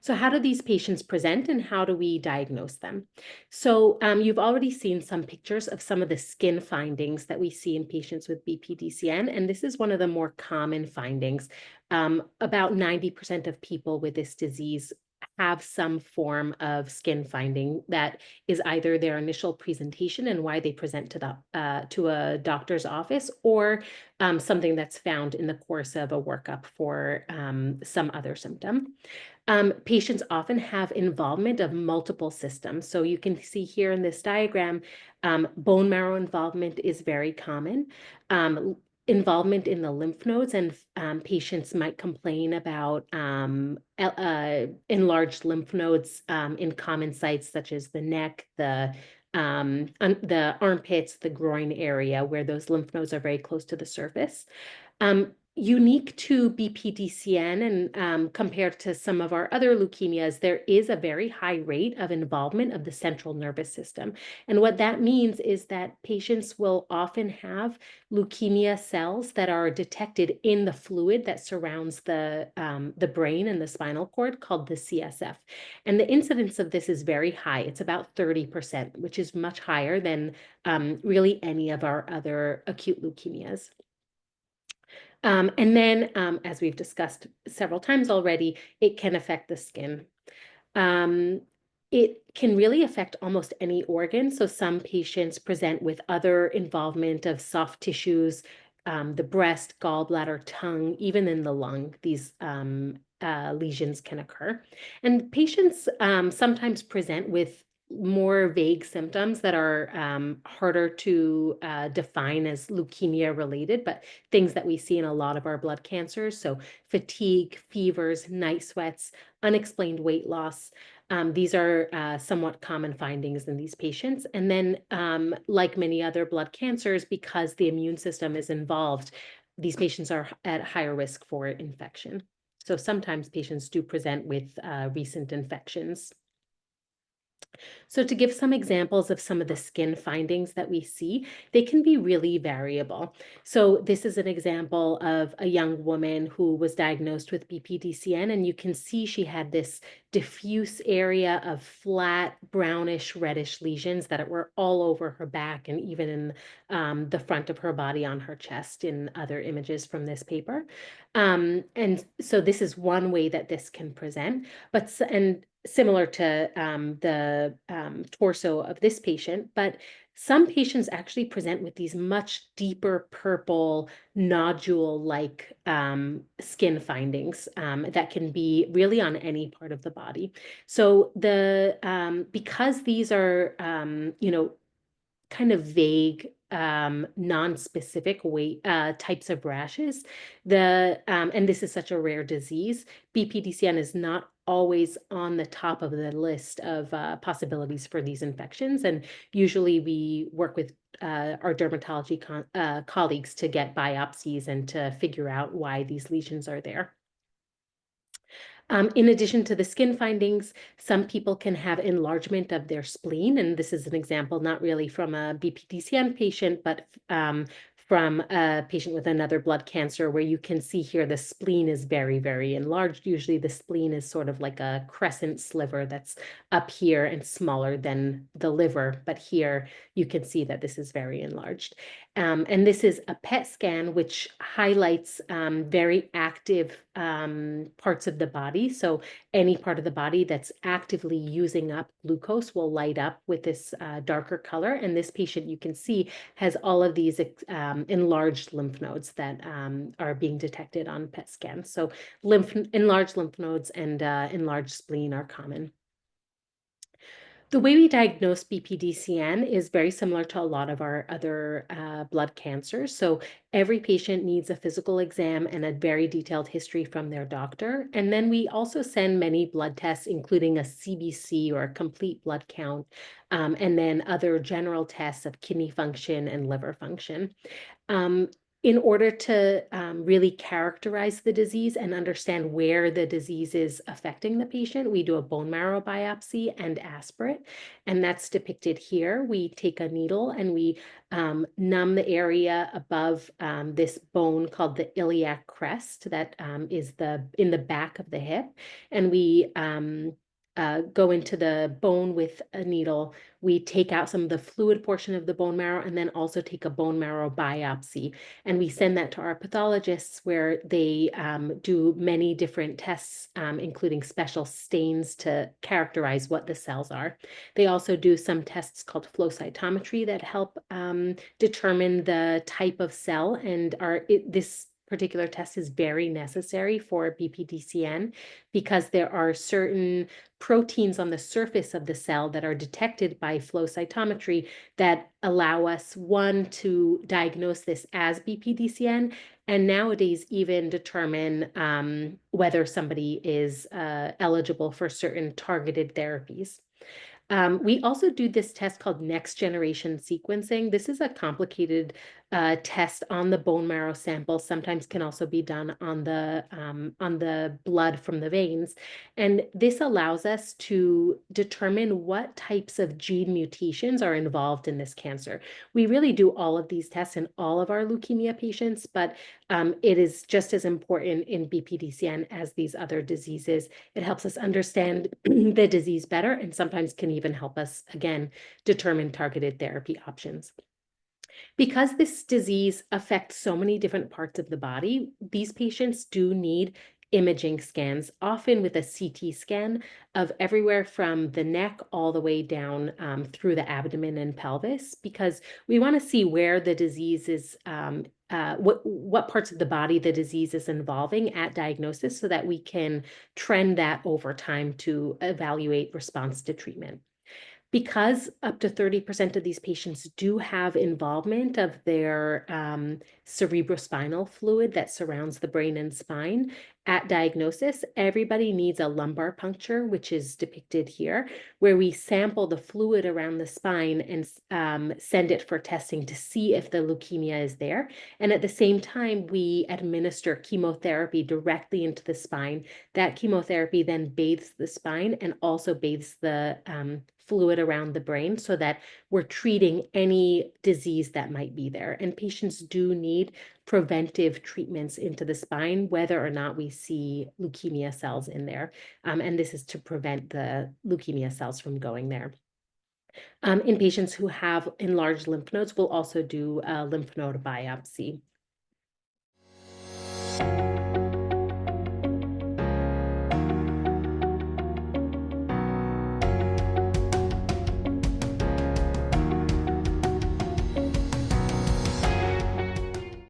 So how do these patients present and how do we diagnose them? So you've already seen some pictures of some of the skin findings that we see in patients with BPDCN, and this is one of the more common findings. About 90% of people with this disease have some form of skin finding that is either their initial presentation and why they present to a doctor's office, or something that's found in the course of a workup for some other symptom. Patients often have involvement of multiple systems. So you can see here in this diagram, bone marrow involvement is very common. Involvement in the lymph nodes, and patients might complain about enlarged lymph nodes in common sites such as the neck, the armpits, the groin area, where those lymph nodes are very close to the surface. Unique to BPDCN and compared to some of our other leukemias, there is a very high rate of involvement of the central nervous system. And what that means is that patients will often have leukemia cells that are detected in the fluid that surrounds the brain and the spinal cord, called the CSF. And the incidence of this is very high. It's about 30%, which is much higher than really any of our other acute leukemias. And then, as we've discussed several times already, it can affect the skin. It can really affect almost any organ. So some patients present with other involvement of soft tissues, the breast, gallbladder, tongue, even in the lung, these lesions can occur. And patients sometimes present with more vague symptoms that are harder to define as leukemia related, but things that we see in a lot of our blood cancers. So fatigue, fevers, night sweats, unexplained weight loss. These are somewhat common findings in these patients. And then like many other blood cancers, because the immune system is involved, these patients are at higher risk for infection. So sometimes patients do present with recent infections. So to give some examples of some of the skin findings that we see, they can be really variable. So this is an example of a young woman who was diagnosed with BPDCN, and you can see she had this diffuse area of flat, brownish, reddish lesions that were all over her back and even in the front of her body on her chest in other images from this paper. And so this is one way that this can present, and similar to the torso of this patient, but some patients actually present with these much deeper purple nodule-like skin findings that can be really on any part of the body. So because these are kind of vague, non-specific types of rashes. And this is such a rare disease. BPDCN is not always on the top of the list of possibilities for these infections. And usually we work with our dermatology colleagues to get biopsies and to figure out why these lesions are there. In addition to the skin findings, some people can have enlargement of their spleen, and this is an example not really from a BPDCN patient, but from a patient with another blood cancer, where you can see here the spleen is very, very enlarged. Usually the spleen is sort of like a crescent sliver that's up here and smaller than the liver, but here you can see that this is very enlarged. And this is a PET scan, which highlights very active parts of the body. So any part of the body that's actively using up glucose will light up with this darker color. And this patient, you can see, has all of these enlarged lymph nodes that are being detected on PET scans. So enlarged lymph nodes and enlarged spleen are common. The way we diagnose BPDCN is very similar to a lot of our other blood cancers. So every patient needs a physical exam and a very detailed history from their doctor. And then we also send many blood tests, including a CBC or a complete blood count, and then other general tests of kidney function and liver function. In order to really characterize the disease and understand where the disease is affecting the patient, we do a bone marrow biopsy and aspirate, and that's depicted here. We take a needle and we numb the area above this bone called the iliac crest that is in the back of the hip, and we go into the bone with a needle. We take out some of the fluid portion of the bone marrow and then also take a bone marrow biopsy. And we send that to our pathologists where they do many different tests, including special stains to characterize what the cells are. They also do some tests called flow cytometry that help determine the type of cell. And this particular test is very necessary for BPDCN because there are certain proteins on the surface of the cell that are detected by flow cytometry that allow us, one, to diagnose this as BPDCN, and nowadays even determine whether somebody is eligible for certain targeted therapies. We also do this test called next generation sequencing. This is a complicated test on the bone marrow sample, sometimes can also be done on the blood from the veins. And this allows us to determine what types of gene mutations are involved in this cancer. We really do all of these tests in all of our leukemia patients, but it is just as important in BPDCN as these other diseases. It helps us understand the disease better and sometimes can even help us, again, determine targeted therapy options. Because this disease affects so many different parts of the body, these patients do need imaging scans, often with a CT scan of everywhere from the neck all the way down through the abdomen and pelvis, because we want to see where the disease is, what parts of the body the disease is involving at diagnosis so that we can trend that over time to evaluate response to treatment. Because up to 30% of these patients do have involvement of their cerebrospinal fluid that surrounds the brain and spine, at diagnosis, everybody needs a lumbar puncture, which is depicted here, where we sample the fluid around the spine and send it for testing to see if the leukemia is there. And at the same time, we administer chemotherapy directly into the spine. That chemotherapy then bathes the spine and also bathes the fluid around the brain so that we're treating any disease that might be there. And patients do need preventive treatments into the spine, whether or not we see leukemia cells in there. And this is to prevent the leukemia cells from going there. In patients who have enlarged lymph nodes, we'll also do a lymph node biopsy.